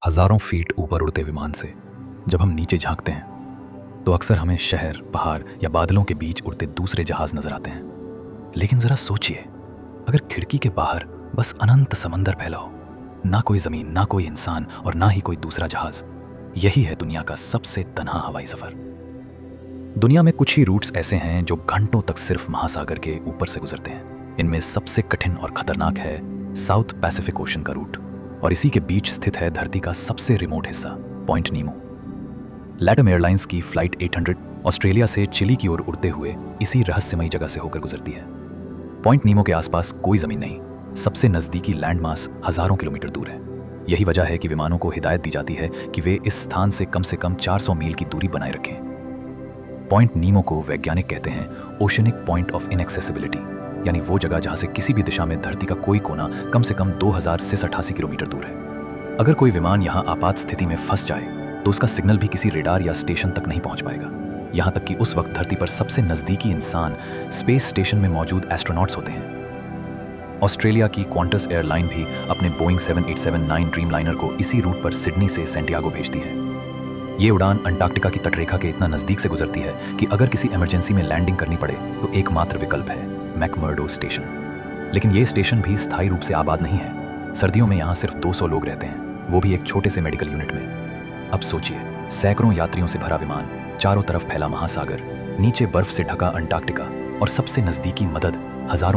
हजारों फीट ऊपर उड़ते विमान से जब हम नीचे झांकते हैं तो अक्सर हमें शहर, पहाड़ या बादलों के बीच उड़ते दूसरे जहाज नजर आते हैं। लेकिन जरा सोचिए, अगर खिड़की के बाहर बस अनंत समंदर फैला हो, ना कोई जमीन, ना कोई इंसान और ना ही कोई दूसरा जहाज। यही है दुनिया का सबसे तन्हा हवाई सफर। दुनिया में कुछ ही रूट्स ऐसे हैं जो घंटों तक सिर्फ महासागर के ऊपर से गुजरते हैं। इनमें सबसे कठिन और खतरनाक है साउथ पैसिफिक ओशन का रूट, और इसी के बीच स्थित है धरती का सबसे रिमोट हिस्सा, पॉइंट नीमो। लैटम एयरलाइंस की फ्लाइट 800 ऑस्ट्रेलिया से चिली की ओर उड़ते हुए इसी रहस्यमयी जगह से होकर गुजरती है। पॉइंट नीमो के आसपास कोई जमीन नहीं, सबसे नजदीकी लैंडमास हजारों किलोमीटर दूर है। यही वजह है कि विमानों को हिदायत दी जाती है कि वे इस स्थान से कम 400 मील की दूरी बनाए रखें। पॉइंट नीमो को वैज्ञानिक कहते हैं ओशनिक पॉइंट ऑफ इनएक्सेसिबिलिटी, यानी वो जगह जहां से किसी भी दिशा में धरती का कोई कोना कम से कम 2000 से 88 किलोमीटर दूर है। अगर कोई विमान यहां आपात स्थिति में फंस जाए तो उसका सिग्नल भी किसी रेडार या स्टेशन तक नहीं पहुंच पाएगा। यहां तक कि उस वक्त धरती पर सबसे नजदीकी इंसान स्पेस स्टेशन में मौजूद एस्ट्रोनॉट्स होते हैं। ऑस्ट्रेलिया की क्वांटस एयरलाइन भी अपने बोइंग 787-9 ड्रीमलाइनर को इसी रूट पर सिडनी से सेंटियागो भेजती है। ये उड़ान अंटार्कटिका की तटरेखा के इतना नजदीक से गुजरती है कि अगर किसी इमरजेंसी में लैंडिंग करनी पड़े तो एकमात्र विकल्प है मैकमर्डो स्टेशन। लेकिन ये स्टेशन भी स्थायी रूप से आबाद नहीं है। सर्दियों में यहाँ सिर्फ 200 लोग रहते हैं, वो भी एक छोटे से मेडिकल यूनिट में। अब सोचिए, सैकड़ों यात्रियों से भरा विमान, चारों तरफ फैला महासागर, नीचे बर्फ से ढका अंटार्कटिका और सबसे नजदीकी मदद हजारों